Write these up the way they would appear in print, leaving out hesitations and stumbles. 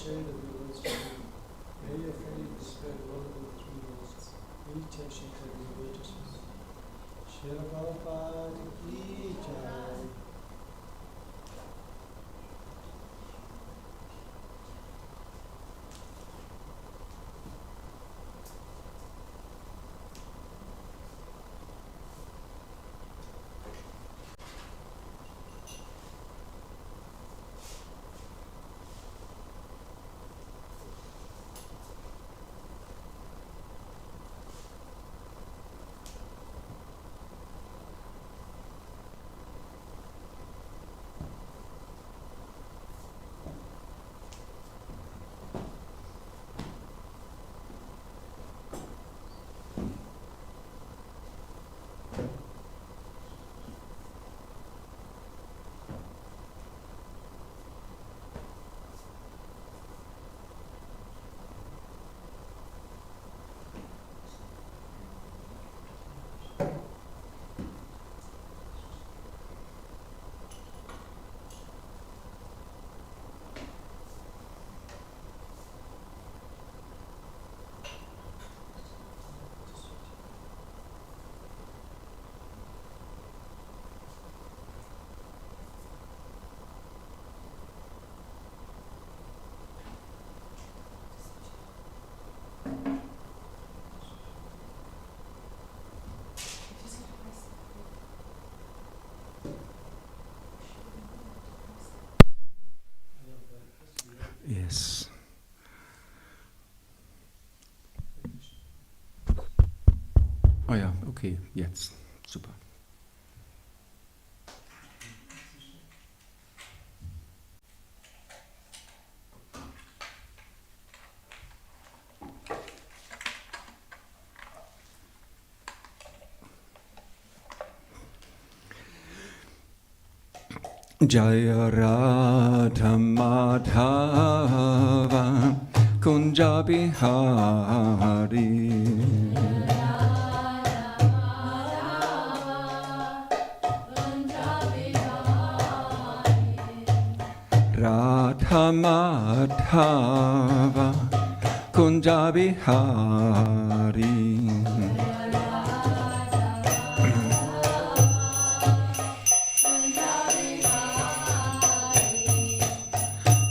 shade of your Lord's feet. May your fame be spread all over the three worlds. Meditation to the lotus feet. Shri Prabhupada ki jai. Yes. Oh ja, okay, jetzt. Super. Jaya Radha Madhava Kunja Bihari Radha Madhava Kunja Bihari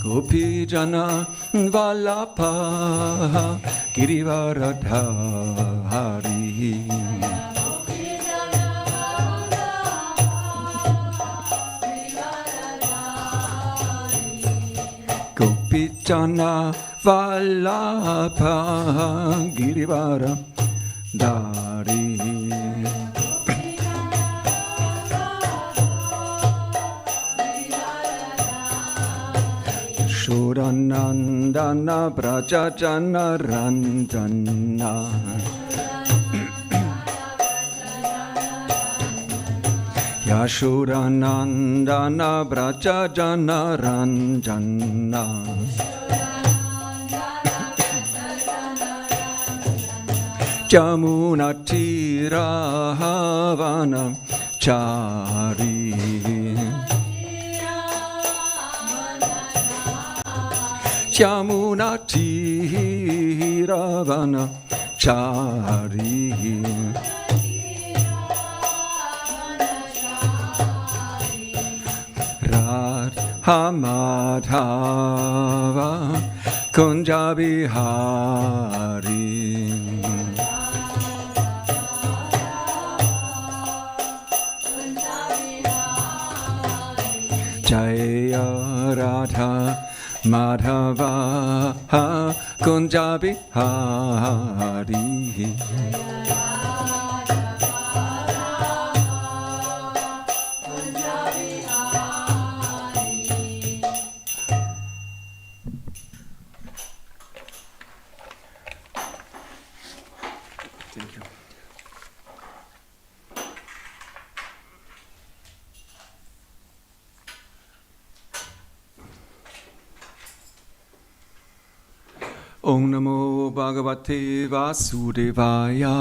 Gopi Jana Vallabha Girivaradhari Gopi Jana Vallabha Girivaradhari Shuranandana Brajajana Ranjana Yashuranandana Brajajana Ranjana Jamuna Tirahavana Chari Yamuna Tiravana Chari Radha Madhava Kunja Bihari Jaya Radha Madhava Kunja Bihari Thank you. Om Namo Bhagavate Vasudevaya.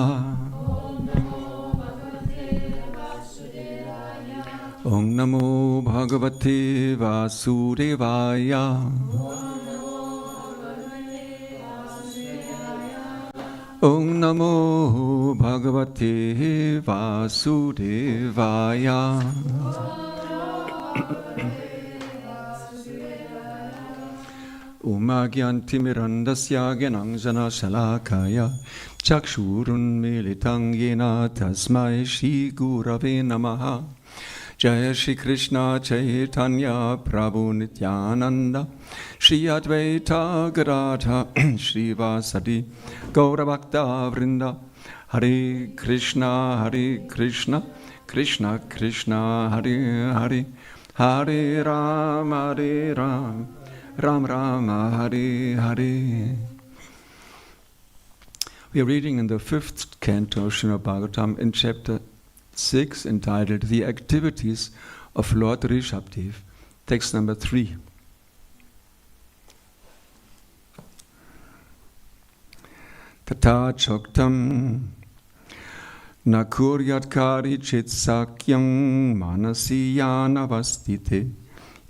Om Namo Bhagavate Vasudevaya. Om Namo Bhagavate Vasudevaya. Om Agyantimirandasya Gyananjana Shalakaya Chakshurun Militang Yena Tasmai Shri Gurave Namaha. Jaya Shri Krishna Chaitanya Prabhu Nityananda Shri Advaita Gadadha Shri Vasadi Gaurabhakta Vrinda. Hare Krishna Krishna Krishna Hare Hare, Hare Ram Ram Rama Hare Hare. We are reading in the 5th canto of Srimad Bhagavatam in chapter 6, entitled The Activities of Lord Rishabhdev, text number 3. Tata choktam na kuryat kari chit sakyam manasiyana vastite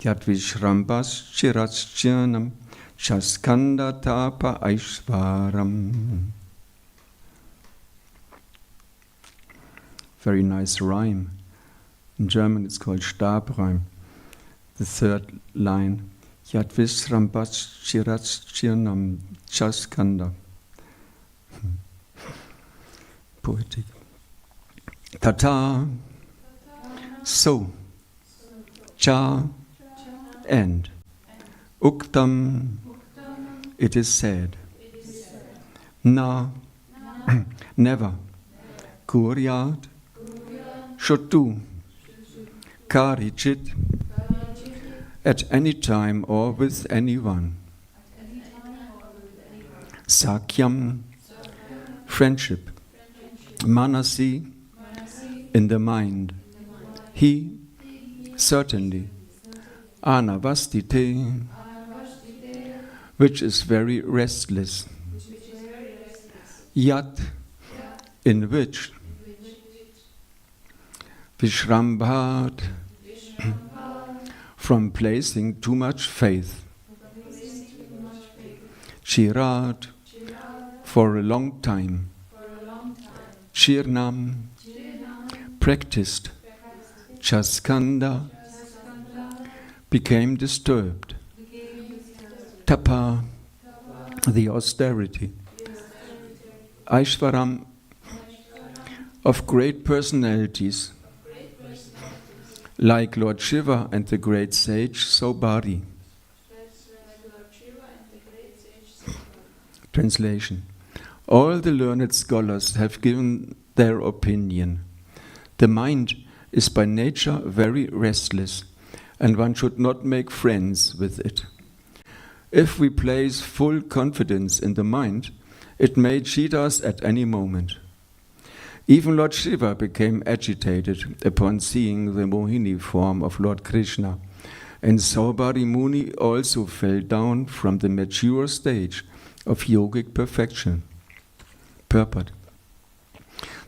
yat vishrambas chiraschyanam chaskanda tapa aishvaram. Very nice rhyme. In German it's called Stabreim. The 3rd line. Yat vishrambas chiraschyanam chaskanda. Poetic. Tata, so, cha, and, uktam, it is said, na, never, kuryat, should do, karichit, at any time or with anyone, sakyam, friendship, manasi, in the mind, he, certainly, anavastite, which is very restless, yat, in which, vishrambhat, from placing too much faith, chirat, for a long time, Chirnam, practiced, Chaskanda, became disturbed, Tapa, the austerity, Aishvaram, of great personalities, like Lord Shiva and the great sage Saubhari. Translation. All the learned scholars have given their opinion. The mind is by nature very restless, and one should not make friends with it. If we place full confidence in the mind, it may cheat us at any moment. Even Lord Shiva became agitated upon seeing the Mohini form of Lord Krishna, and Saubhari Muni also fell down from the mature stage of yogic perfection. Purport.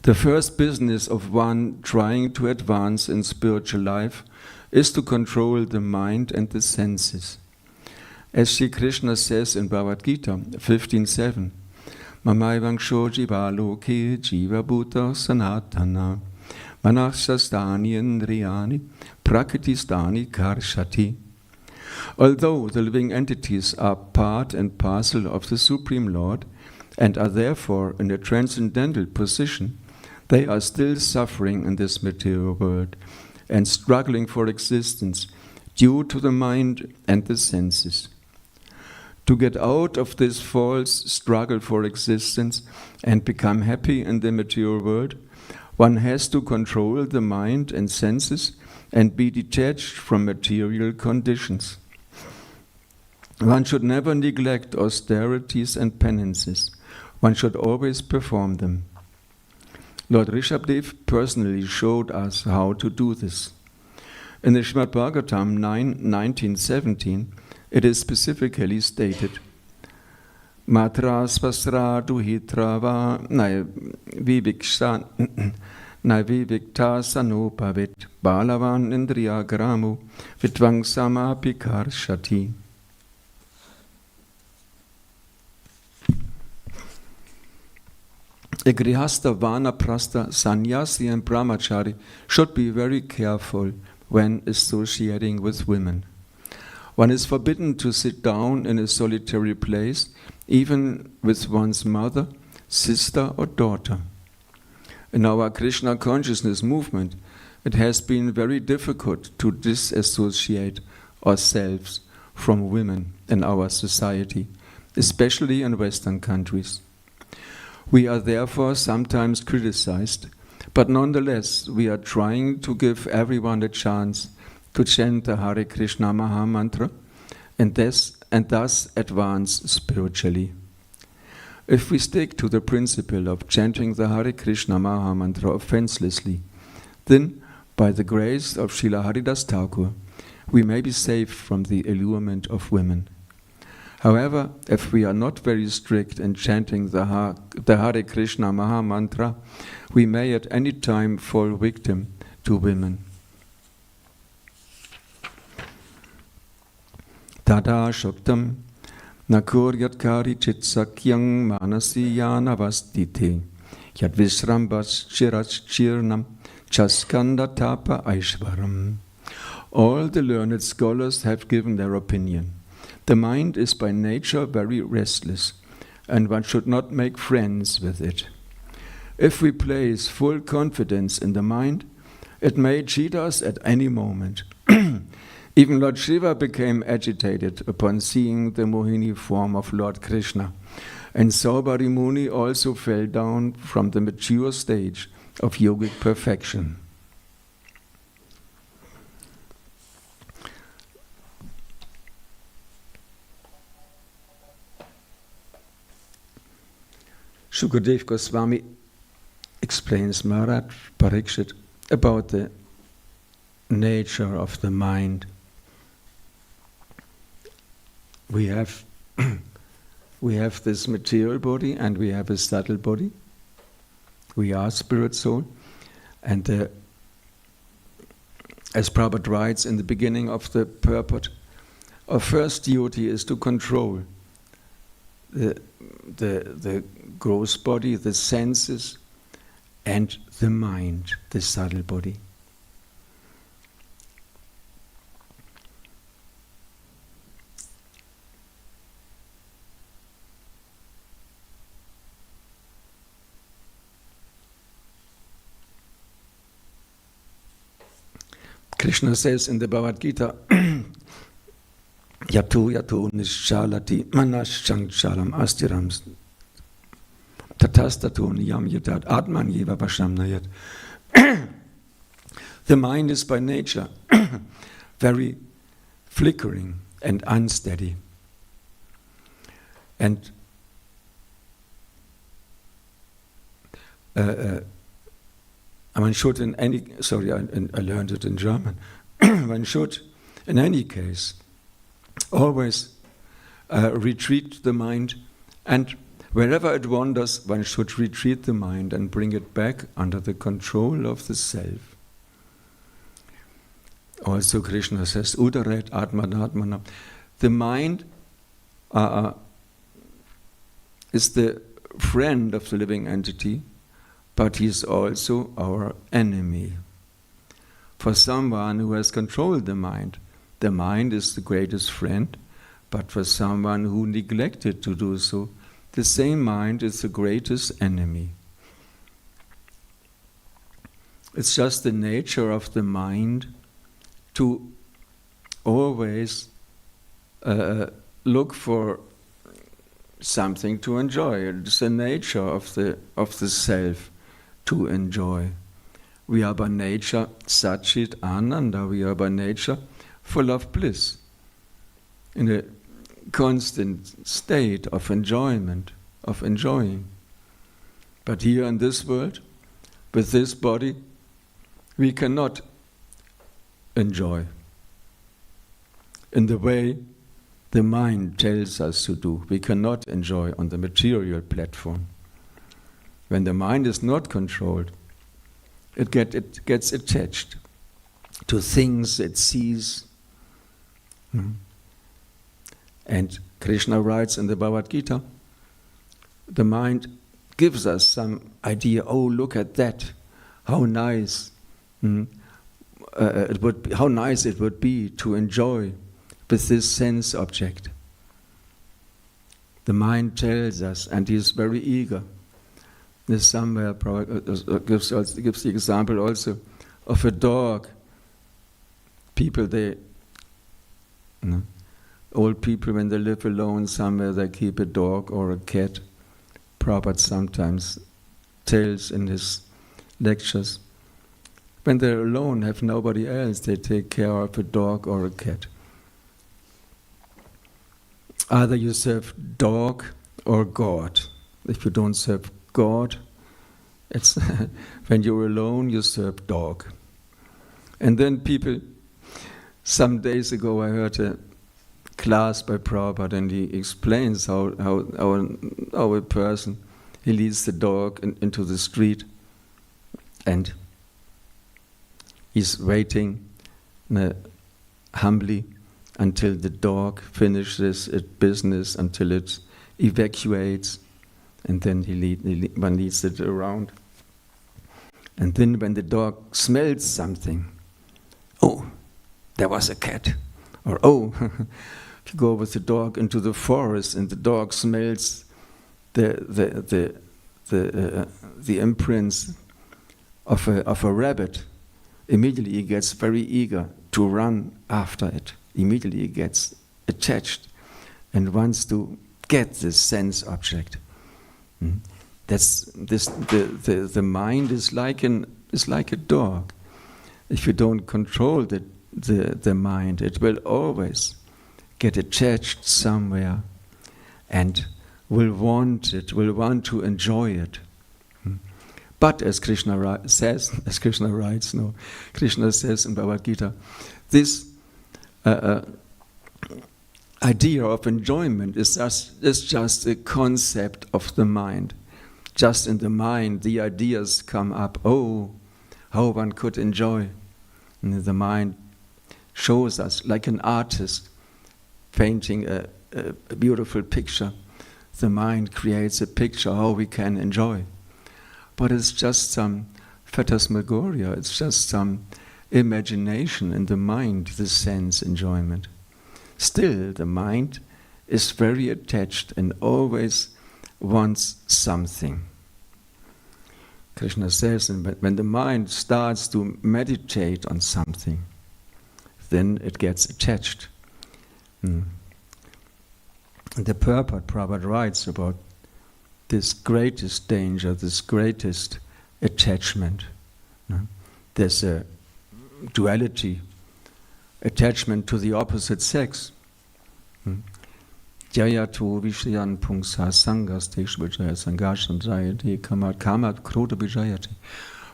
The first business of one trying to advance in spiritual life is to control the mind and the senses. As Sri Krishna says in Bhagavad Gita 15.7, Mamaivang jiva loke jiva bhuta sanatana manasastani indriyani prakriti-stani karshati. Although the living entities are part and parcel of the Supreme Lord, and are therefore in a transcendental position, they are still suffering in this material world and struggling for existence due to the mind and the senses. To get out of this false struggle for existence and become happy in the material world, one has to control the mind and senses and be detached from material conditions. One should never neglect austerities and penances. One should always perform them. Lord Rishabhdev personally showed us how to do this. In the Srimad Bhagavatam 9:19-17, it is specifically stated, Matra svasra duhitra va vivikta sanopavit balavan indriya gramu vitvang samapi karshati. A grihastha, vanaprastha, sannyasi and brahmachari should be very careful when associating with women. One is forbidden to sit down in a solitary place, even with one's mother, sister or daughter. In our Krishna consciousness movement, it has been very difficult to disassociate ourselves from women in our society, especially in Western countries. We are therefore sometimes criticized, but nonetheless we are trying to give everyone a chance to chant the Hare Krishna Maha Mantra and thus advance spiritually. If we stick to the principle of chanting the Hare Krishna Maha Mantra offenselessly, then by the grace of Srila Haridas Thakur, we may be saved from the allurement of women. However, if we are not very strict in chanting the Hare Krishna Maha Mantra, we may at any time fall victim to women. Tada Shoktam Nakuryat Kari Chitsakyang Manasi Yanavastite Yad Visrambas Chirach Chirnam Chaskanda Tapa Aishvaram. All the learned scholars have given their opinion. The mind is by nature very restless, and one should not make friends with it. If we place full confidence in the mind, it may cheat us at any moment. Even Lord Shiva became agitated upon seeing the Mohini form of Lord Krishna, and Saubhari Muni also fell down from the mature stage of yogic perfection. Shukadev Goswami explains Maharaj Parikshit about the nature of the mind. We have this material body and we have a subtle body. We are spirit soul, and as Prabhupada writes in the beginning of the purport, our first duty is to control the gross body, the senses, and the mind, the subtle body. Krishna says in the Bhagavad Gita, Yato yato nischalati manaschangshalam astiram tatastato niyam yatat atman yeva pashamnayat. The mind is by nature very flickering and unsteady. And one should I learned it in German. One should, in any case, always retreat the mind, and wherever it wanders, one should retreat the mind and bring it back under the control of the self. Also Krishna says, Udaret Atmanatmana. The mind is the friend of the living entity, but he is also our enemy. For someone who has controlled the mind is the greatest friend, but for someone who neglected to do so, the same mind is the greatest enemy. It's just the nature of the mind to always look for something to enjoy. It's the nature of the self to enjoy. We are by nature Satchit Ananda, we are by nature full of bliss, in a constant state of enjoyment, of enjoying. But here in this world, with this body, we cannot enjoy in the way the mind tells us to do. We cannot enjoy on the material platform. When the mind is not controlled, it gets attached to things it sees. And Krishna writes in the Bhagavad Gita, the mind gives us some idea. Oh, look at that! How nice! How nice it would be to enjoy with this sense object. The mind tells us, and he is very eager. There's somewhere gives the example also of a dog. People, old people, when they live alone somewhere, they keep a dog or a cat. Prabhupada sometimes tells in his lectures, when they're alone, have nobody else, they take care of a dog or a cat. Either you serve dog or God. If you don't serve God, it's when you're alone, you serve dog. And then people, some days ago I heard a class by Prabhupada, and he explains how a person, he leads the dog into the street, and he's waiting humbly until the dog finishes its business, until it evacuates, and then one leads it around. And then when the dog smells something, oh, there was a cat. Or oh, if you go with the dog into the forest and the dog smells the imprints of a rabbit, immediately he gets very eager to run after it. Immediately he gets attached and wants to get this sense object. The mind is like a dog. If you don't control the mind, it will always get attached somewhere and will want to enjoy it. But as Krishna says in Bhagavad Gita, this idea of enjoyment is just a concept of the mind. Just in the mind, the ideas come up. Oh, how one could enjoy. And the mind shows us, like an artist painting a beautiful picture. The mind creates a picture how we can enjoy. But it's just some phantasmagoria, it's just some imagination in the mind, the sense enjoyment. Still, the mind is very attached and always wants something. Krishna says, when the mind starts to meditate on something, then it gets attached. And the purport Prabhupada writes about this greatest danger, this greatest attachment. There's a duality, attachment to the opposite sex. Jayato Vishayan Pungsa Sangas Teshvajaya Sangasham Jayati Kamat Krota Vijayati.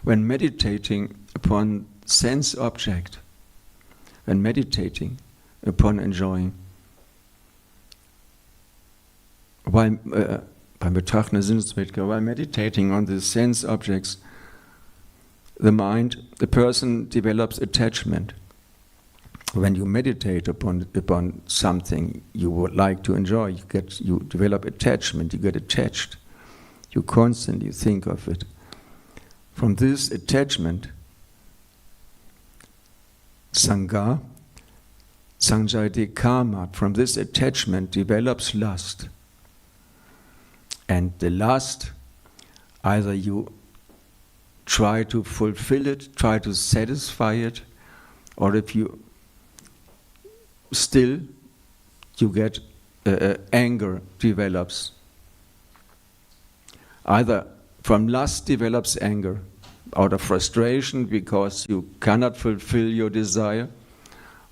When meditating upon sense object, when meditating upon enjoying, while meditating on the sense objects, the person develops attachment. When you meditate upon something you would like to enjoy, you develop attachment, you get attached. You constantly think of it. From this attachment, Sangha, Sanjayate Kama, from this attachment develops lust. And the lust, either you try to fulfill it, try to satisfy it, or if you still, you get anger develops. Either from lust develops anger, out of frustration because you cannot fulfill your desire,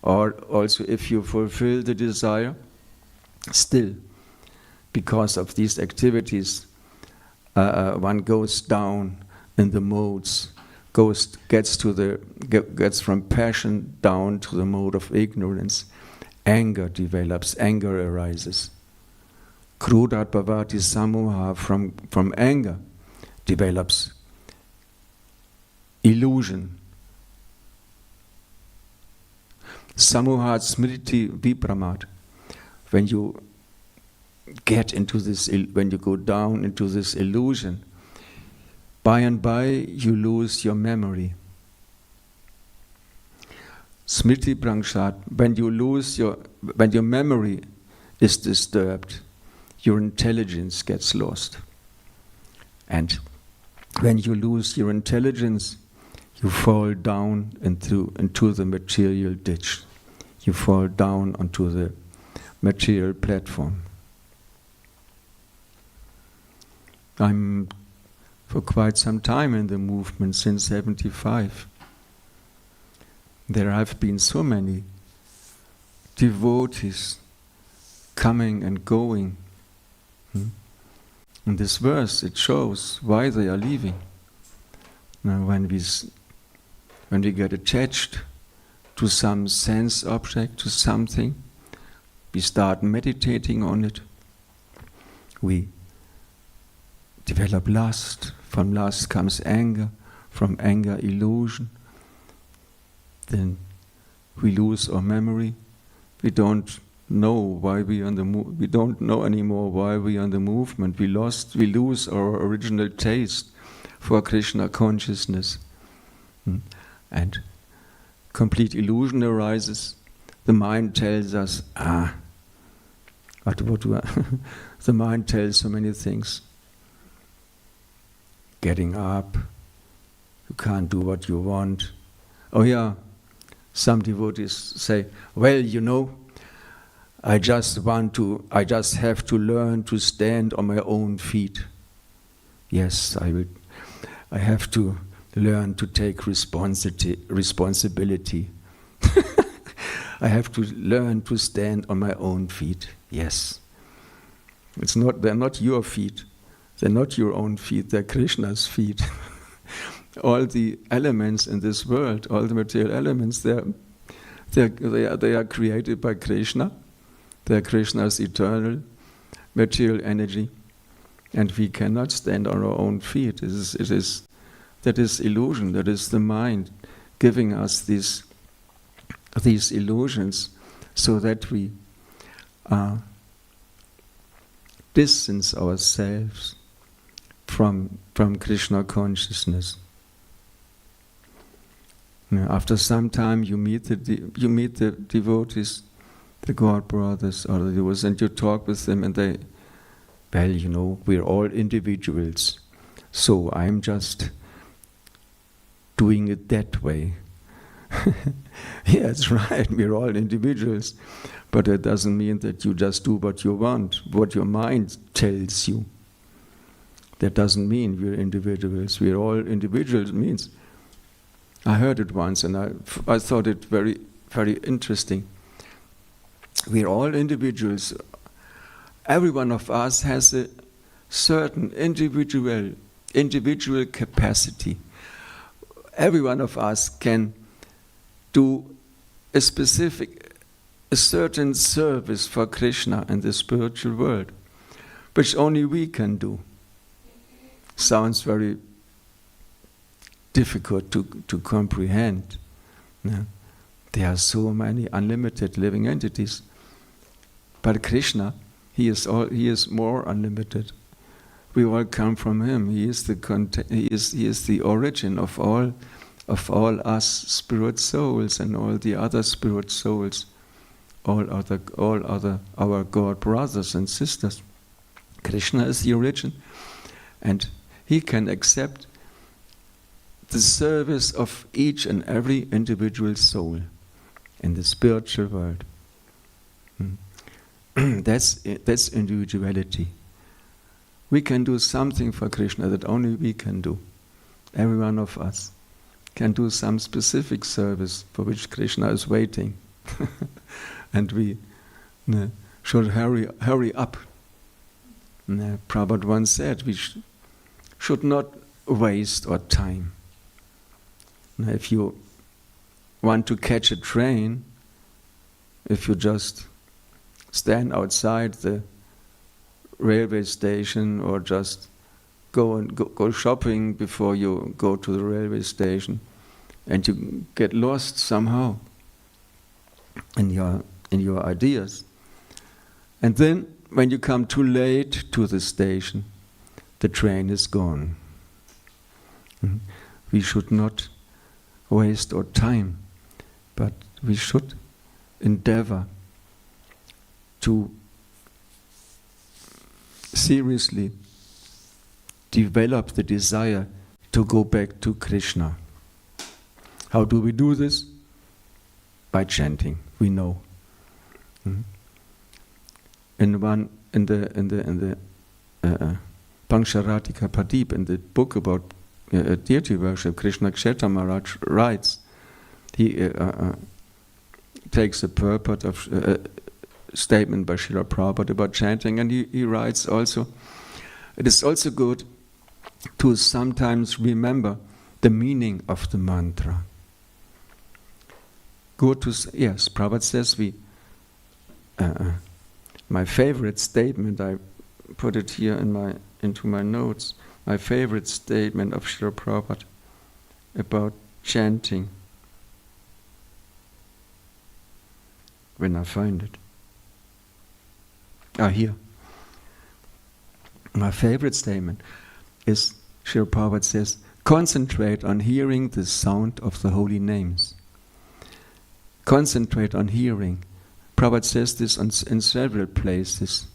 or also if you fulfill the desire, still, because of these activities, one goes down in the modes, gets from passion down to the mode of ignorance. Anger develops, anger arises. Krudat bhavati samoha, from anger develops illusion. Samohat smriti vipramad. When you get into this, when you go down into this illusion, by and by you lose your memory. Smriti Prangshat, when your memory is disturbed, your intelligence gets lost. And when you lose your intelligence, you fall down into the material ditch. You fall down onto the material platform. I'm for quite some time in the movement, since 75. There have been so many devotees coming and going. In this verse, it shows why they are leaving. Now, when we get attached to some sense object, to something, we start meditating on it. We develop lust. From lust comes anger. From anger, illusion. Then we lose our memory. We don't know why we are on the we don't know anymore why we are on the movement. We lose our original taste for Krishna consciousness. And complete illusion arises. The mind tells us, the mind tells so many things. Getting up, you can't do what you want. Oh yeah, some devotees say, well, I just have to learn to stand on my own feet. Yes, I have to learn to take responsibility. I have to learn to stand on my own feet. Yes. They're not your feet. They're not your own feet. They're Krishna's feet. All the elements in this world, all the material elements, they are created by Krishna. They are Krishna's eternal material energy, and we cannot stand on our own feet. That is illusion. That is the mind giving us these illusions, so that we distance ourselves from Krishna consciousness. After some time, you meet the devotees, the God brothers or the devotees, and you talk with them, and they, we're all individuals, so I'm just doing it that way. Yeah, that's right, we're all individuals, but that doesn't mean that you just do what you want, what your mind tells you. That doesn't mean we're individuals. We're all individuals. Means, I heard it once and I thought it very, very interesting. We're all individuals. Every one of us has a certain individual capacity. Every one of us can do a certain service for Krishna in the spiritual world, which only we can do. Sounds very difficult to comprehend. Yeah. There are so many unlimited living entities, but Krishna, he is more unlimited. We all come from him. He is the origin of all us spirit souls and all the other spirit souls, all other our God brothers and sisters. Krishna is the origin, and he can accept the service of each and every individual soul in the spiritual world. That's individuality. We can do something for Krishna that only we can do. Every one of us can do some specific service for which Krishna is waiting. And we should hurry up. Prabhupada once said we should not waste our time. If you want to catch a train, if you just stand outside the railway station or just go shopping before you go to the railway station, and you get lost somehow in your ideas, and then when you come too late to the station, the train is gone. We should not waste our time, but we should endeavor to seriously develop the desire to go back to Krishna. How do we do this? By chanting, we know. In the Pancharatika Padip, in the book about deity worship, Krishna Kshetra Maharaj writes, he takes a purport of statement by Srila Prabhupada about chanting, and he writes also, it is also good to sometimes remember the meaning of the mantra. Yes, Prabhupada says my favorite statement, I put it here into my notes, my favorite statement of Srila Prabhupada about chanting, when I find it. Here. My favorite statement is, Srila Prabhupada says, concentrate on hearing the sound of the holy names. Concentrate on hearing. Prabhupada says this in several places.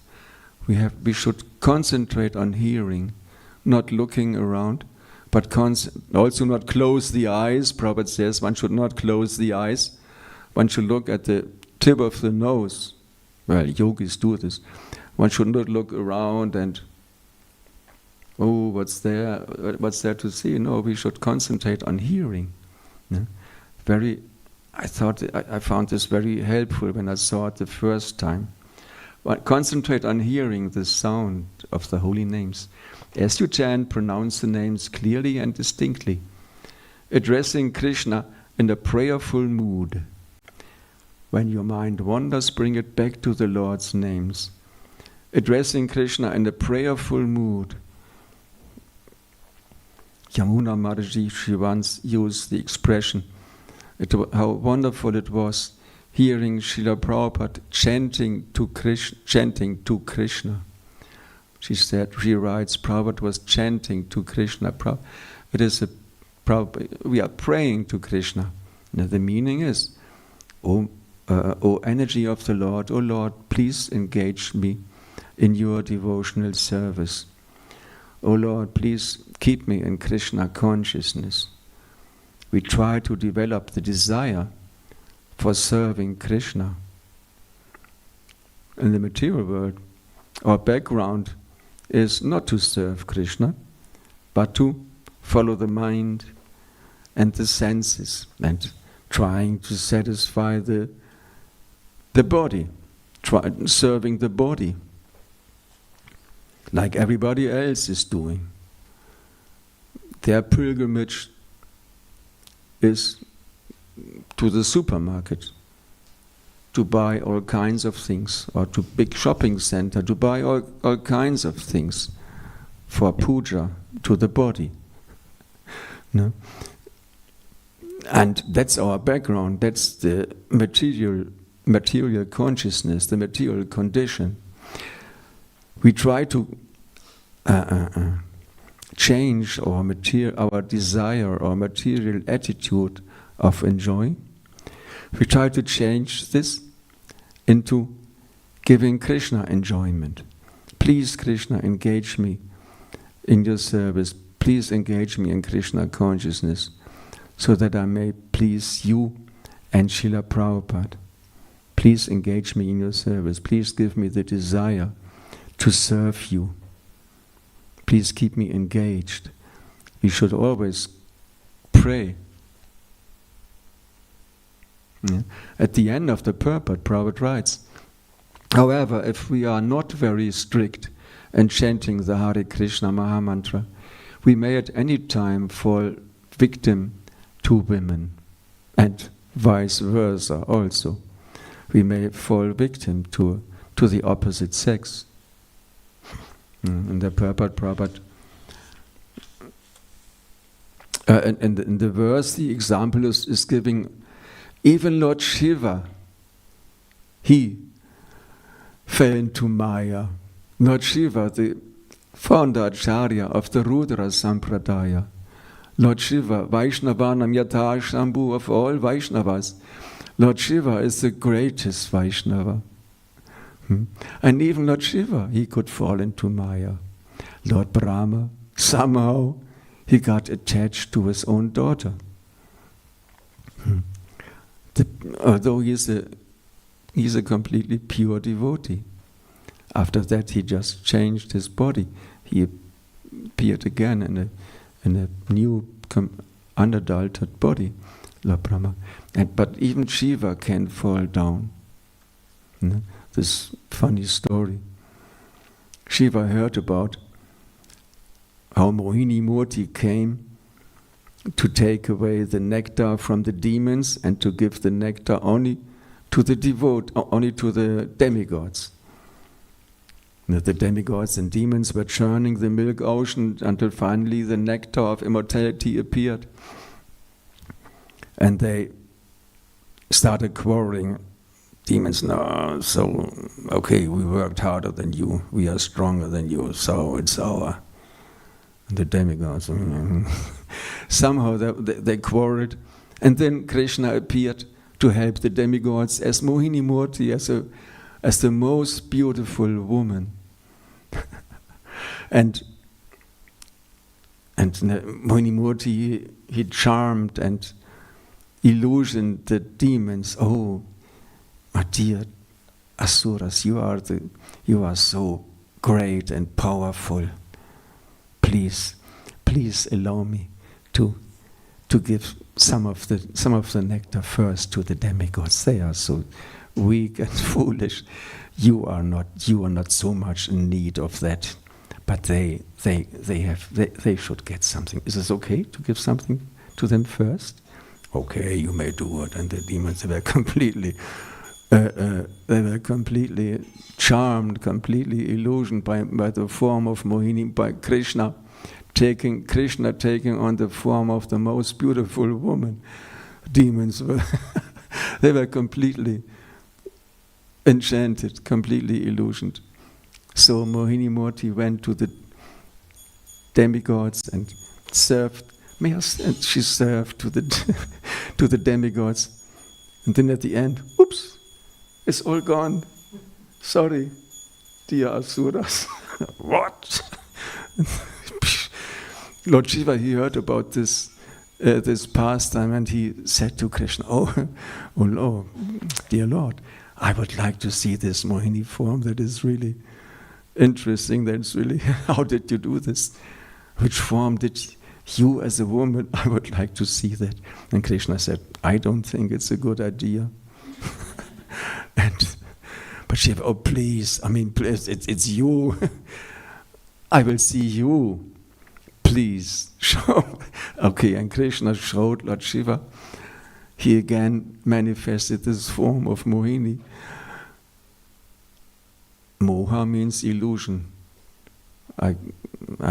We should concentrate on hearing, not looking around, but also not close the eyes. Prabhupada says one should not close the eyes. One should look at the tip of the nose. Well, yogis do this. One should not look around and, what's there to see? No, we should concentrate on hearing. Yeah? I found this very helpful when I saw it the first time. Concentrate on hearing the sound of the holy names. As you chant, pronounce the names clearly and distinctly, addressing Krishna in a prayerful mood. When your mind wanders, bring it back to the Lord's names. Addressing Krishna in a prayerful mood. Yamuna Mataji, she once used the expression, how wonderful it was hearing Srila Prabhupada chanting to Krishna. She writes, Prabhupada was chanting to Krishna. We are praying to Krishna. Now the meaning is, O energy of the Lord, O Lord, please engage me in your devotional service. O Lord, please keep me in Krishna consciousness. We try to develop the desire for serving Krishna. In the material world, our background is not to serve Krishna, but to follow the mind and the senses and trying to satisfy the body, serving the body, like everybody else is doing. Their pilgrimage is to the supermarket to buy all kinds of things, or to big shopping center to buy all kinds of things for puja to the body. No? And that's our background, that's the material consciousness, the material condition. We try to change our desire or material attitude of enjoying. We try to change this into giving Krishna enjoyment. Please, Krishna, engage me in your service. Please engage me in Krishna consciousness so that I may please you and Srila Prabhupada. Please engage me in your service. Please give me the desire to serve you. Please keep me engaged. We should always pray. Yeah. At the end of the purport, Prabhupada writes, however, if we are not very strict in chanting the Hare Krishna Mahamantra, we may at any time fall victim to women, and vice versa also. We may fall victim to the opposite sex. In the purport, Prabhupada, in the verse, the example is giving, even Lord Shiva, he fell into Maya. Lord Shiva, the founder Acharya of the Rudra Sampradaya, Lord Shiva, Vaishnavanam Yatha Shambhu of all Vaishnavas, Lord Shiva is the greatest Vaishnava. And even Lord Shiva, he could fall into Maya. Lord Brahma, somehow, he got attached to his own daughter. Although he's a completely pure devotee. After that, he just changed his body. He appeared again in a new, unadulterated body, Lord Brahma. But even Shiva can fall down. This funny story. Shiva heard about how Mohini Murti came to take away the nectar from the demons and to give the nectar only to the demigods. The demigods and demons were churning the milk ocean until finally the nectar of immortality appeared. And they started quarreling. Demons, no, so, okay, we worked harder than you, we are stronger than you, so it's our. And the demigods, somehow they quarreled. And then Krishna appeared to help the demigods as Mohini Murti, as the most beautiful woman. and Mohini Murti, he charmed and illusioned the demons. Oh, my dear Asuras, you are so great and powerful. Please allow me to give some of the nectar first to the demigods. They are so weak and foolish. You are not so much in need of that, but they should get something. Is it okay to give something to them first? Okay, you may do it. And the demons were completely charmed, completely illusioned by the form of Mohini, by Krishna taking on the form of the most beautiful woman. Demons were they were completely enchanted, completely illusioned. So Mohini Murti went to the demigods and served. And she served to the demigods, and then at the end, oops, it's all gone. Sorry, dear Asuras. What? Lord Shiva, he heard about this pastime, and he said to Krishna, oh Lord, dear Lord, I would like to see this Mohini form. That is really interesting. That's really, how did you do this? Which form did you as a woman, I would like to see that. And Krishna said, I don't think it's a good idea. But Shiva, oh please, please, it's you. I will see you. Please, show. Okay, and Krishna showed Lord Shiva. He again manifested this form of Mohini. Moha means illusion. I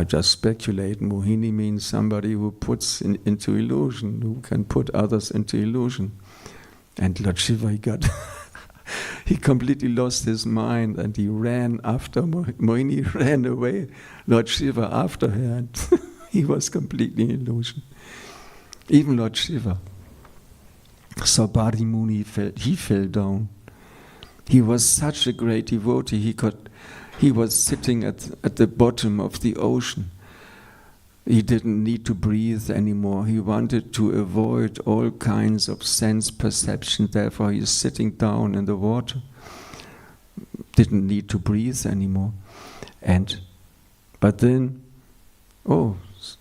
just speculate. Mohini means somebody who puts into illusion, who can put others into illusion. And Lord Shiva, he completely lost his mind, and he ran after Mohini, ran away. Lord Shiva after her, and he was completely in illusion. Even Lord Shiva, Saubhadra Muni, he fell down. He was such a great devotee. He was sitting at the bottom of the ocean. He didn't need to breathe anymore. He wanted to avoid all kinds of sense perception. Therefore, he's sitting down in the water. Didn't need to breathe anymore. But then,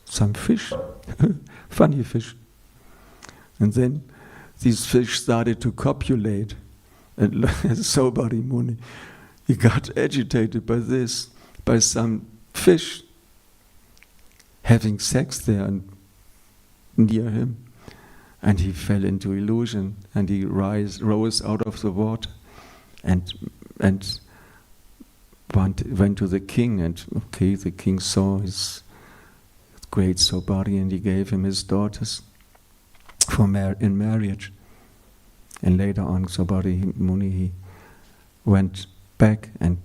some fish, funny fish. And then these fish started to copulate. And Saubhadra Muni, he got agitated by some fish having sex there and near him. And he fell into illusion, and he rose out of the water and went to the king. And the king saw his great Saubhadra, and he gave him his daughters in marriage. And later on, Saubhadra Muni, he went back and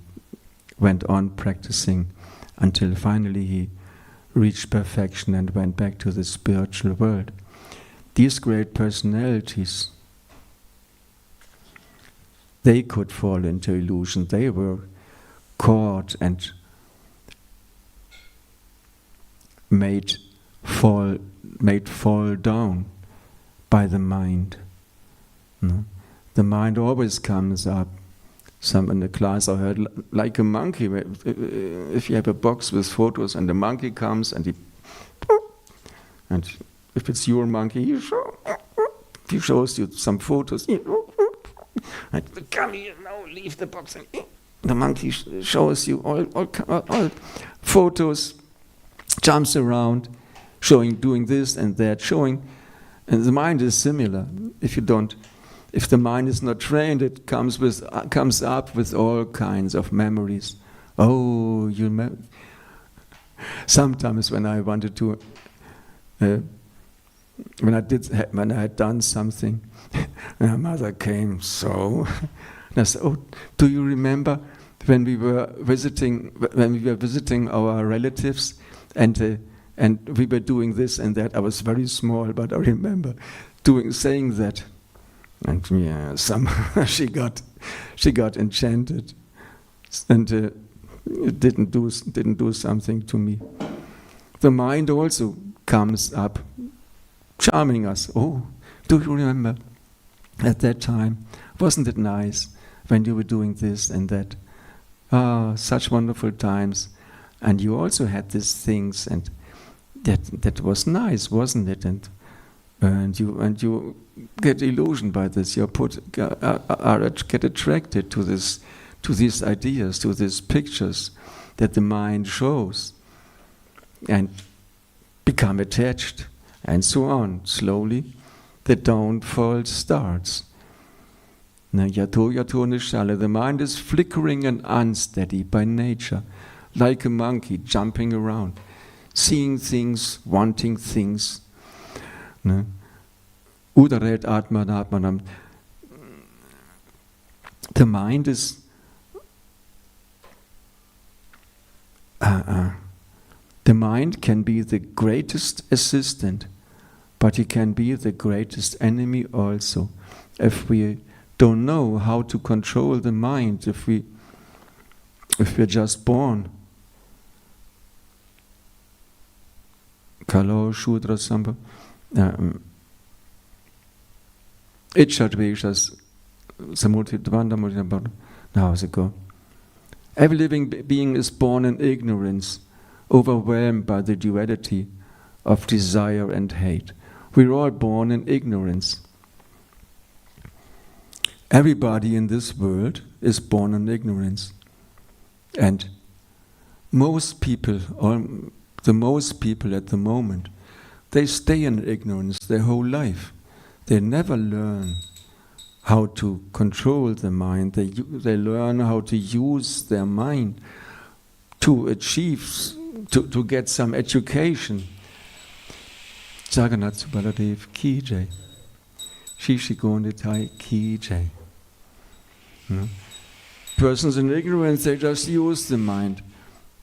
went on practicing until finally he reached perfection and went back to the spiritual world. These great personalities, they could fall into illusion. They were caught and made fall down by the mind. No? The mind always comes up. Some in the class I heard, like a monkey. If you have a box with photos and the monkey comes and and if it's your monkey, he shows you some photos. And come here now, leave the box. And the monkey shows you all photos, jumps around, doing this and that, showing. And the mind is similar. If the mind is not trained, it comes up with all kinds of memories. Oh, sometimes when I wanted to, when I had done something, my mother came. And I said, "Oh, do you remember when we were visiting our relatives, and we were doing this and that?" I was very small, but I remember saying that. And yeah, she got enchanted, and it didn't do something to me. The mind also comes up, charming us. Oh, do you remember at that time? Wasn't it nice when you were doing this and that? Ah, such wonderful times. And you also had these things, and that was nice, wasn't it? And you get illusioned by this. You get attracted to these ideas, to these pictures that the mind shows, and become attached, and so on. Slowly, the downfall starts. The mind is flickering and unsteady by nature, like a monkey jumping around, seeing things, wanting things. Udaret Atmanam. The mind is the mind can be the greatest assistant, but it can be the greatest enemy also. If we don't know how to control the mind, if we're just born. Kalo Shudra Samba. Every living being is born in ignorance, overwhelmed by the duality of desire and hate. We're all born in ignorance. Everybody in this world is born in ignorance. And most people at the moment, they stay in ignorance their whole life. They never learn how to control the mind. They learn how to use their mind to achieve, to get some education. Jagannath Subaladev Ki Jai. Shishigonditai Ki Jai. Persons in ignorance, they just use the mind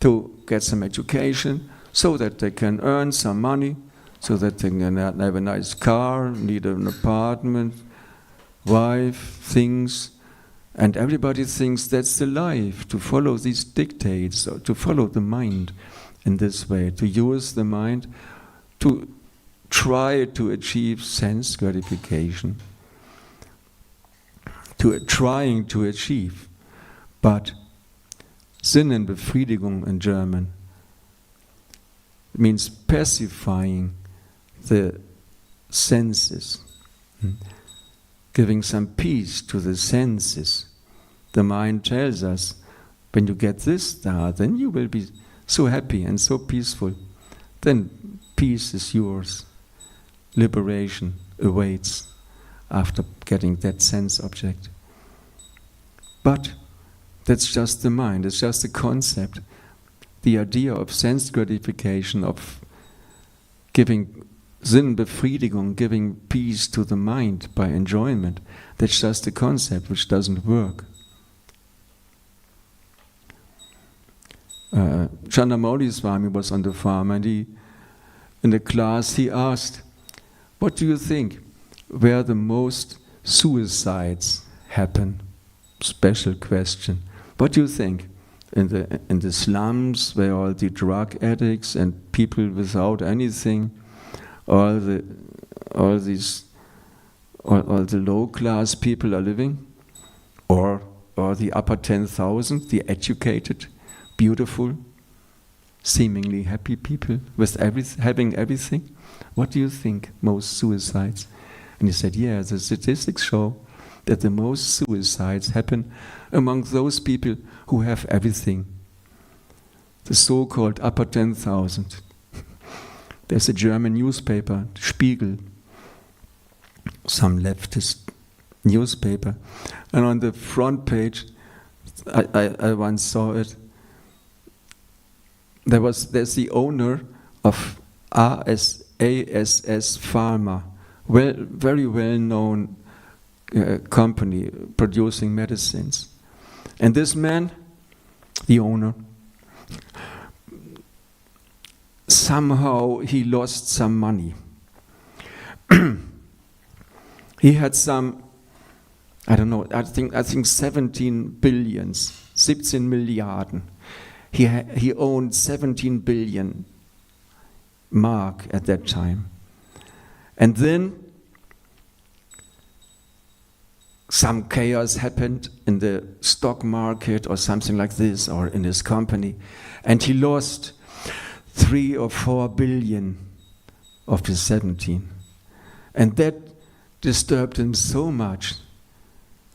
to get some education so that they can earn some money, so that they can have a nice car, need an apartment, wife, things. And everybody thinks that's the life, to follow these dictates, or to follow the mind in this way, to use the mind to try to achieve sense gratification, trying to achieve. But Sinnenbefriedigung in German means pacifying the senses, giving some peace to the senses. The mind tells us, when you get this, then you will be so happy and so peaceful. Then peace is yours. Liberation awaits after getting that sense object. But that's just the mind, it's just a concept. The idea of sense gratification, of giving Sinnbefriedigung, giving peace to the mind by enjoyment, that's just a concept which doesn't work. Chandramauli Swami was on the farm, and in the class he asked, "What do you think? Where the most suicides happen?" Special question. What do you think? In the slums, where all the drug addicts and people without anything, all the low class people are living, or the upper 10,000, the educated, beautiful, seemingly happy people with having everything? What do you think? Most suicides? And he said, yeah, the statistics show that the most suicides happen among those people who have everything. The so-called upper 10,000. There's a German newspaper, Spiegel, some leftist newspaper, and on the front page, I once saw it, there's the owner of ASS Pharma, very well-known company producing medicines. And this man, the owner, somehow he lost some money. He had some, I don't know, I think 17 billions, 17 Milliarden. He owned 17 billion mark at that time. And then some chaos happened in the stock market or something like this, or in his company, and he lost 3 or 4 billion of the 17. And that disturbed him so much.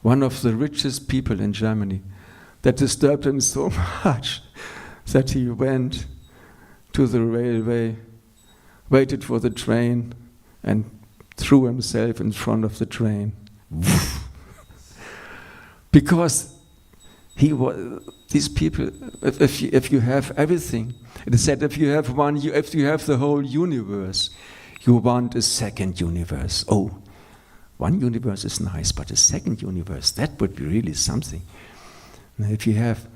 One of the richest people in Germany, that disturbed him so much that he went to the railway, waited for the train, and threw himself in front of the train. Because these people, if you have everything, it is said if you have the whole universe, you want a second universe. Oh, one universe is nice, but a second universe, that would be really something. Now, if you have,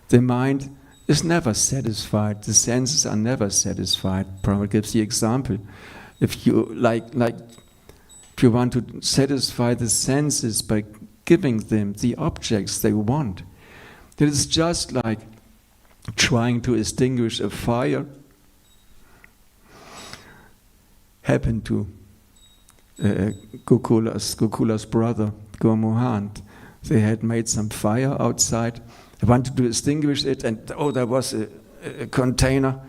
the mind is never satisfied, the senses are never satisfied. Prabhupada gives the example. If you if you want to satisfy the senses by giving them the objects they want, it is just like trying to extinguish a fire. Happened to Gokula's brother, Gormohan. They had made some fire outside. They wanted to extinguish it, and there was a container.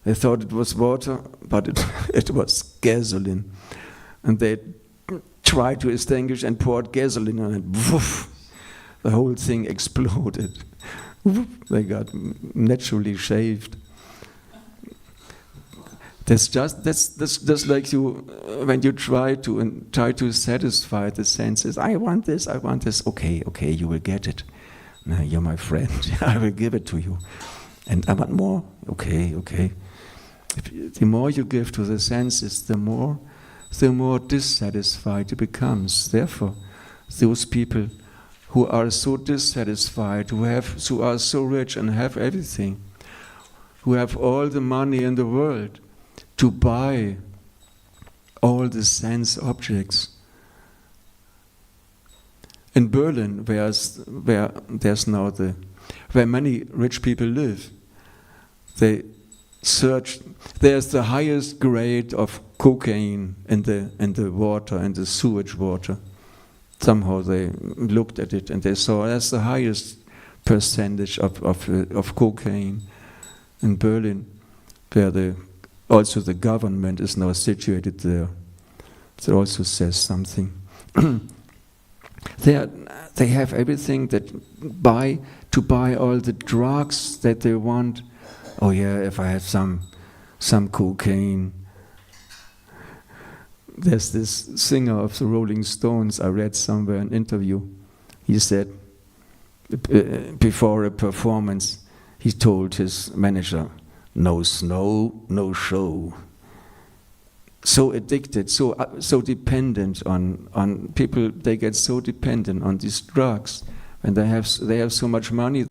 They thought it was water, but it was gasoline. And they tried to extinguish and poured gasoline on it. Woof, the whole thing exploded. Woof, they got naturally shaved. That's just like you when you try to satisfy the senses. I want this. Okay, you will get it. No, you're my friend. I will give it to you. And I want more. Okay. The more you give to the senses, the more dissatisfied it becomes. Therefore, those people who are so dissatisfied, who are so rich and have everything, who have all the money in the world to buy all the sense objects. In Berlin, where many rich people live, they search. There's the highest grade of cocaine in the water, in the sewage water. Somehow they looked at it and they saw that's the highest percentage of cocaine in Berlin, where also the government is now situated there. It also says something. They have everything to buy all the drugs that they want. Oh yeah, if I have some cocaine. There's this singer of the Rolling Stones, I read somewhere an interview. He said before a performance, he told his manager, "No snow, no show." So addicted, so dependent on people. They get so dependent on these drugs, and they have so much money.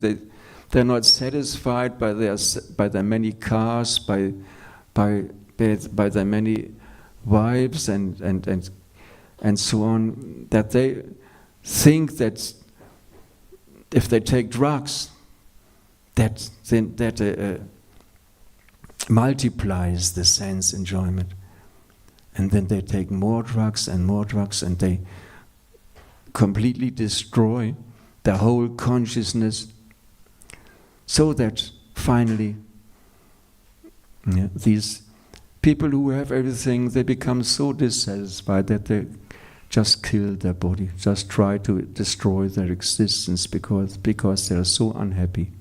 They're not satisfied by their many cars, by their many wives and so on, that they think that if they take drugs, that multiplies the sense enjoyment. And then they take more drugs, and they completely destroy the whole consciousness, so that finally these people who have everything, they become so dissatisfied that they just kill their body, just try to destroy their existence because they are so unhappy.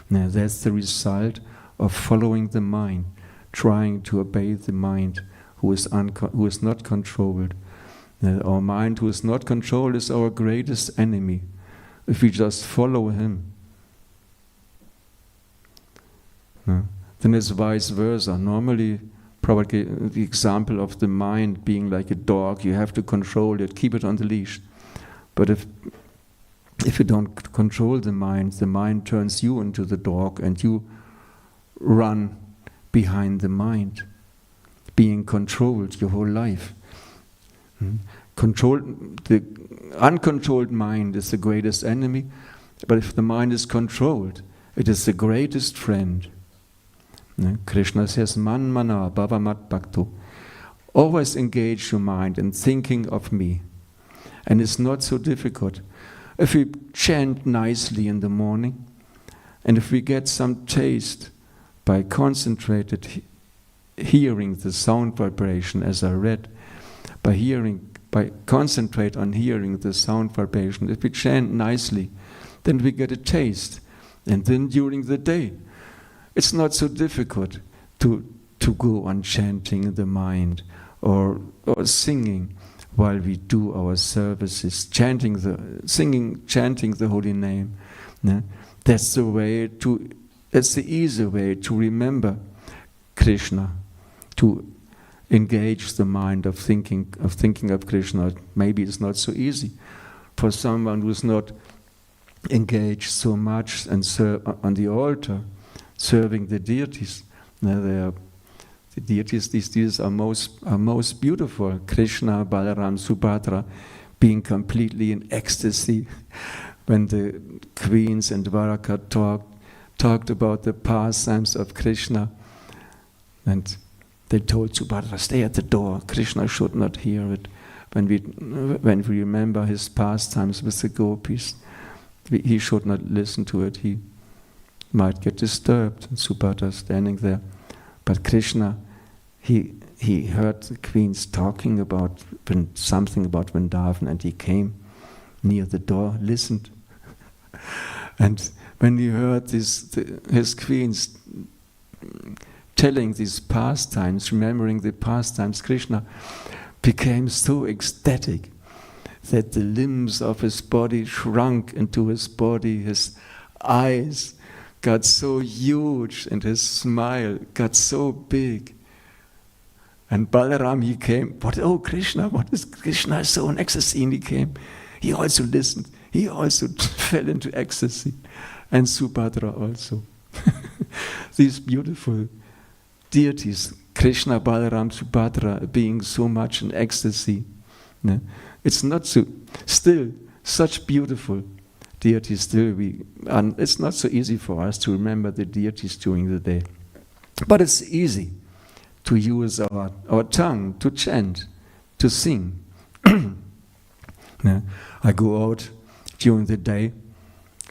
Now that's the result of following the mind, trying to obey the mind who is not controlled. Our mind who is not controlled is our greatest enemy. If we just follow him, then it's vice versa. Normally, probably the example of the mind being like a dog, you have to control it, keep it on the leash. But if you don't control the mind turns you into the dog, and you run behind the mind, being controlled your whole life. The uncontrolled mind is the greatest enemy, but if the mind is controlled, it is the greatest friend. Krishna says, Man mana bhavamat bhakto. Always engage your mind in thinking of me. And it's not so difficult. If we chant nicely in the morning, and if we get some taste by concentrated hearing the sound vibration, as I read, by concentrate on hearing the sound vibration, if we chant nicely, then we get a taste. And then during the day, it's not so difficult to go on chanting the mind or singing while we do our services, chanting the holy name. That's the easy way to remember Krishna, to engage the mind of thinking of Krishna. Maybe it's not so easy for someone who's not engaged so much and on the altar, serving the deities. The deities, these deities are most beautiful. Krishna, Balaram, Subhadra, being completely in ecstasy when the queens in Dwaraka talked about the pastimes of Krishna, and they told Subhadra, stay at the door, Krishna should not hear it. When we remember his pastimes with the gopis, he should not listen to it, he might get disturbed, and Subhadra standing there. But Krishna, he heard the queens talking about something about Vrindavan, and he came near the door, listened. And when he heard his queens telling these pastimes, remembering the pastimes, Krishna became so ecstatic that the limbs of his body shrunk into his body, his eyes got so huge, and his smile got so big. And Balaram, he came, Krishna, what is Krishna is so in ecstasy, and he came. He also listened. He also fell into ecstasy. And Subhadra also. These beautiful deities, Krishna, Balaram, Subhadra, being so much in ecstasy. It's not so, still such beautiful deities. It's not so easy for us to remember the deities during the day. But it's easy to use our tongue to chant, to sing. I go out during the day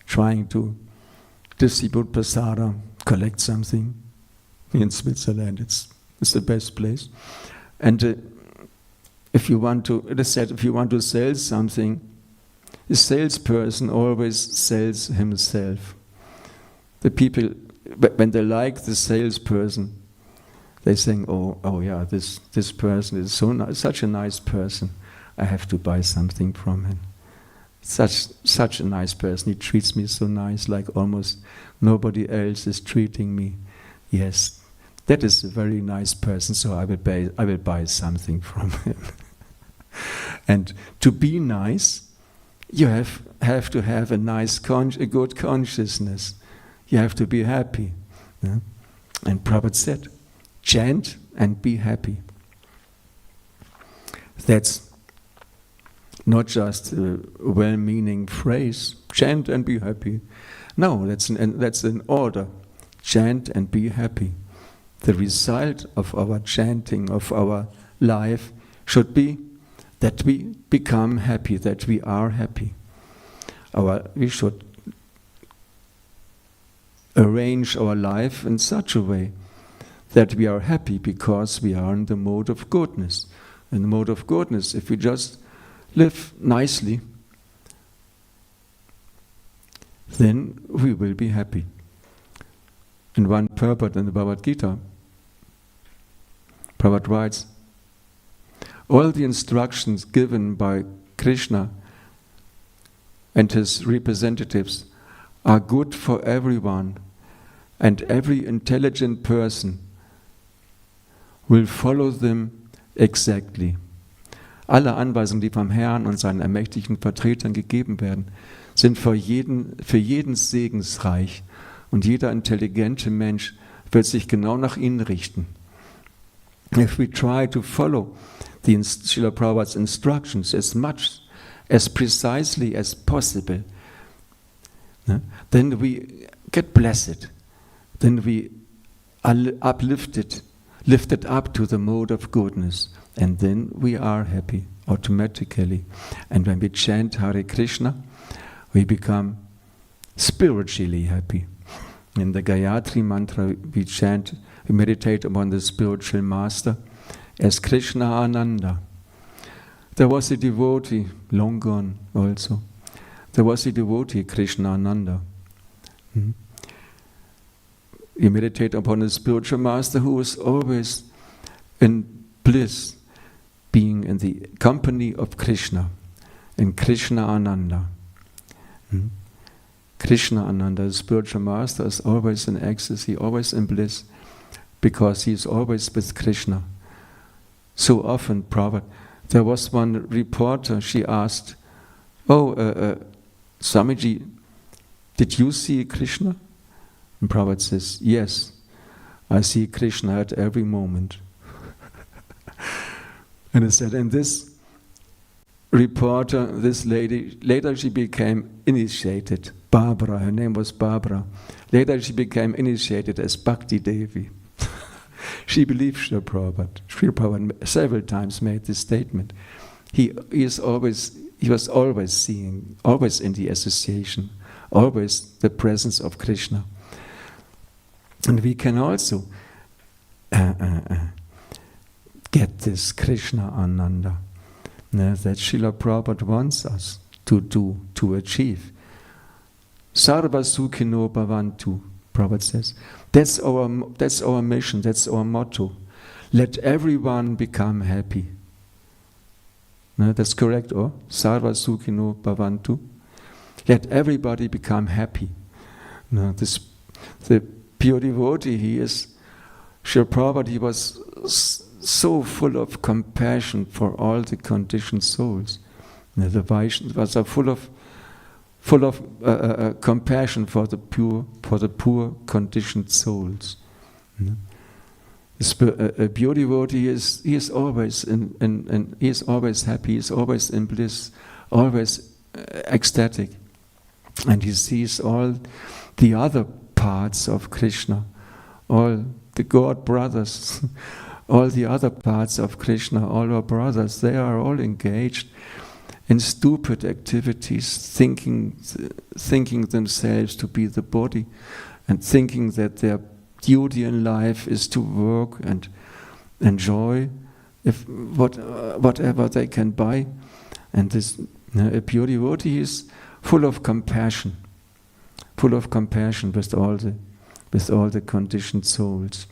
trying to distribute prasada, collect something. In Switzerland, it's the best place. And if you want to sell something, the salesperson always sells himself. The people, when they like the salesperson, they think, oh yeah, this person is such a nice person. I have to buy something from him. Such a nice person. He treats me so nice, like almost nobody else is treating me. Yes, that is a very nice person. So I will buy something from him. And to be nice, you have to have a good consciousness. you have to be happy. Yeah? And Prabhupada said, chant and be happy. That's not just a well-meaning phrase, chant and be happy. No, that's an order. Chant and be happy. The result of our chanting, of our life, should be that we become happy, that we are happy. We should arrange our life in such a way that we are happy because we are in the mode of goodness. In the mode of goodness, if we just live nicely, then we will be happy. In one purport in the Bhagavad Gita, Prabhupada writes, all the instructions given by Krishna and his representatives are good for everyone, and every intelligent person will follow them exactly. Alle Anweisungen, die vom Herrn und seinen ermächtigten Vertretern gegeben werden, sind für jeden segensreich, und jeder intelligente Mensch wird sich genau nach ihnen richten. If we try to follow the Srila Prabhupada's instructions as much, as precisely as possible, then we get blessed. Then we are lifted up to the mode of goodness, and then we are happy automatically. And when we chant Hare Krishna, we become spiritually happy. In the Gayatri mantra, we meditate upon the spiritual master as Krishna Ananda. There was a devotee, long gone also. There was a devotee, Krishna Ananda. You meditate upon a spiritual master who was always in bliss, being in the company of Krishna, in Krishna Ananda. Krishna Ananda, the spiritual master, is always in ecstasy, always in bliss, because he is always with Krishna. So often, Prabhupada, there was one reporter, she asked, Swamiji, did you see Krishna? And Prabhupada says, yes, I see Krishna at every moment. And he said, and this reporter, this lady, later she became initiated. Barbara, her name was Barbara. Later she became initiated as Bhakti Devi. She believed Srila Prabhupada. Srila Prabhupada several times made this statement. He was always seeing, always in the association, always the presence of Krishna. And we can also get this Krishna Ananda that Srila Prabhupada wants us to do, to achieve. Sarva Sukhino Bhavantu, Prabhupada says. That's our mission, that's our motto. Let everyone become happy. No, that's correct, or? Sarva Sukhino Bhavantu. Let everybody become happy. No, the pure devotee, Srila Prabhupada, he was so full of compassion for all the conditioned souls. No, the Vaishnavas are full of compassion for the poor conditioned souls. A pure devotee he is always he is always happy, he is always in bliss, always ecstatic, and he sees all the other parts of Krishna, all the God brothers, all the other parts of Krishna, all our brothers, they are all engaged in stupid activities, thinking themselves to be the body, and thinking that their duty in life is to work and enjoy whatever they can buy. And this a pure devotee is full of compassion with all the conditioned souls.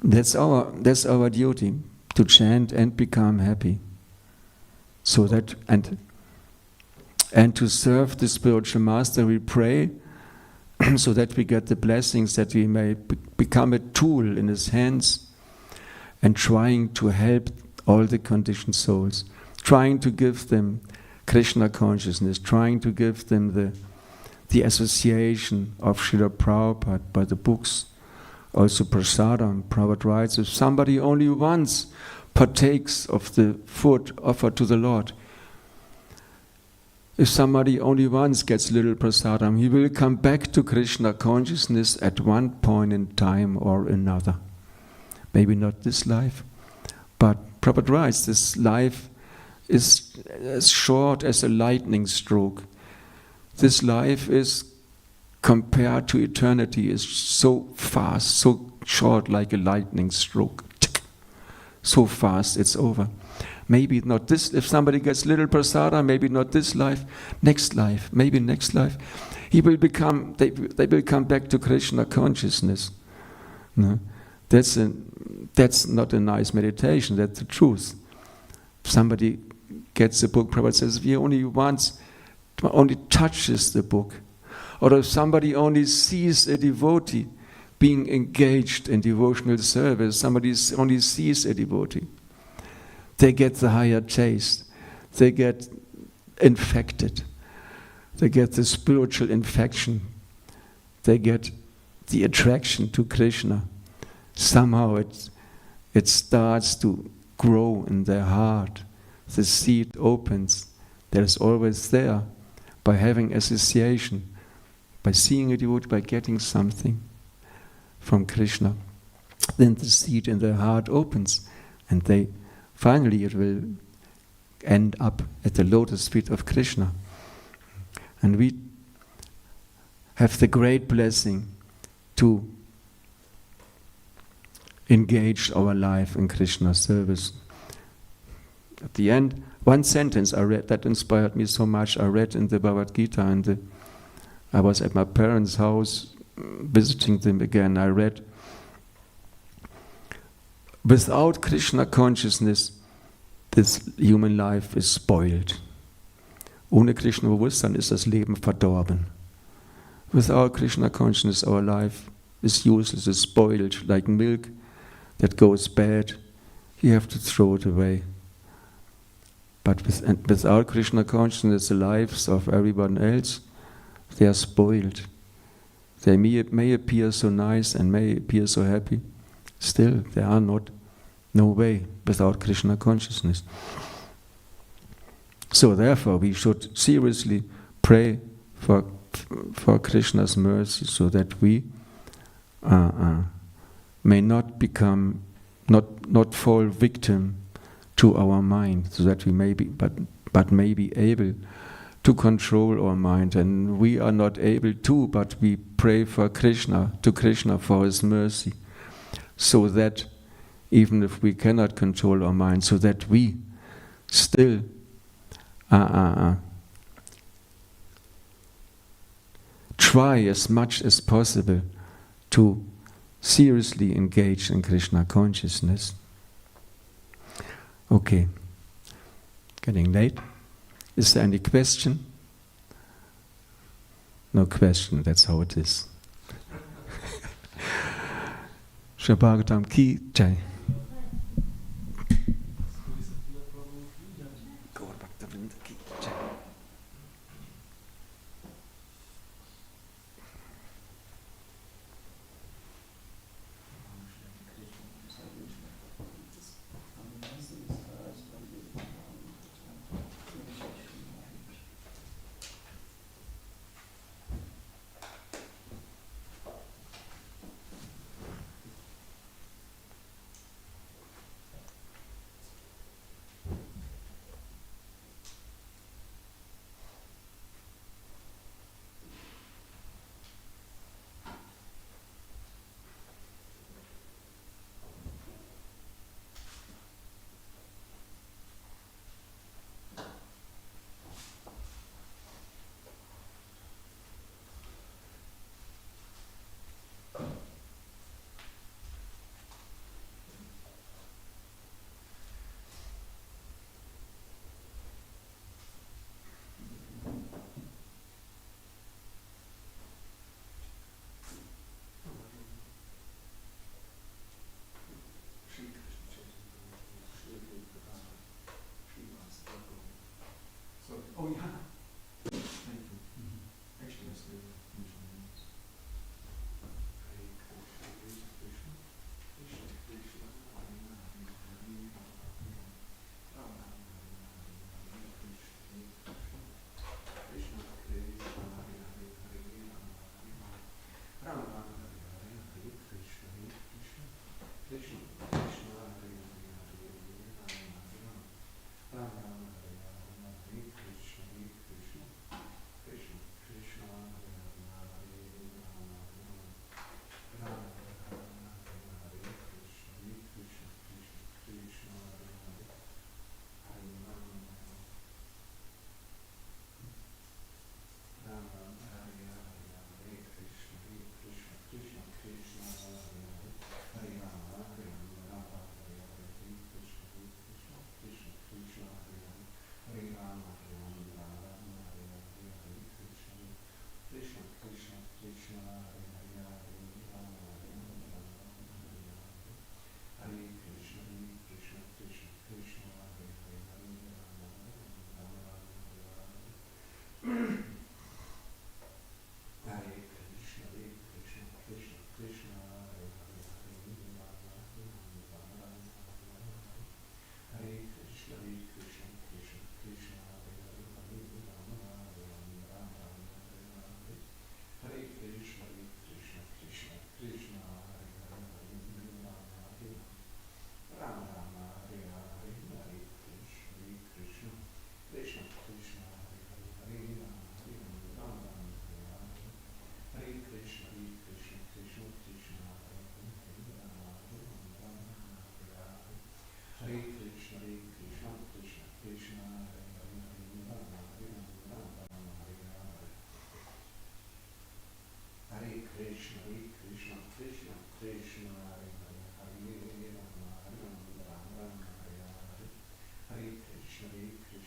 That's our duty, to chant and become happy. So that and to serve the spiritual master, we pray so that we get the blessings, that we may become a tool in his hands, and trying to help all the conditioned souls, trying to give them Krishna consciousness, trying to give them the association of Srila Prabhupada by the books. Also prasadam, Prabhupada writes, if somebody only once partakes of the food offered to the Lord, if somebody only once gets little prasadam, he will come back to Krishna consciousness at one point in time or another. Maybe not this life, but Prabhupada writes, this life is as short as a lightning stroke. This life is, compared to eternity, is so fast, so short, like a lightning stroke. So fast, it's over. Maybe not this, if somebody gets little prasada, maybe not this life, maybe next life. He will become, they will come back to Krishna consciousness. No? That's not a nice meditation, that's the truth. If somebody gets a book, Prabhupada says, if he only touches the book, or if somebody only sees a devotee being engaged in devotional service, somebody only sees a devotee, they get the higher taste, they get infected, they get the spiritual infection, they get the attraction to Krishna. Somehow it starts to grow in their heart. The seed opens. That is always there by having association, by seeing a devotee, by getting something from Krishna. Then the seed in their heart opens, and finally it will end up at the lotus feet of Krishna. And we have the great blessing to engage our life in Krishna's service. At the end, one sentence I read that inspired me so much. I read in the Bhagavad Gita, and I was at my parents' house visiting them again. I read, without Krishna consciousness, this human life is spoiled. Ohne Krishna Bewusstsein ist das Leben verdorben. Without Krishna consciousness, our life is useless, is spoiled, like milk that goes bad. You have to throw it away. But without Krishna consciousness, the lives of everyone else, they are spoiled. They may appear so nice and may appear so happy. Still, there are no way without Krishna consciousness. So therefore, we should seriously pray for Krishna's mercy, so that we may not become, not fall victim to our mind, so that we may be, but may be able to control our mind. And we are not able to, but we pray to Krishna for His mercy, so that even if we cannot control our mind, so that we still try as much as possible to seriously engage in Krishna consciousness. Okay, getting late. Is there any question? No question, that's how it is. Shabhagatam ki jai.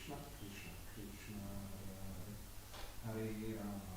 Krishna, Krishna, Krishna, Hare Hare, Hare Rama,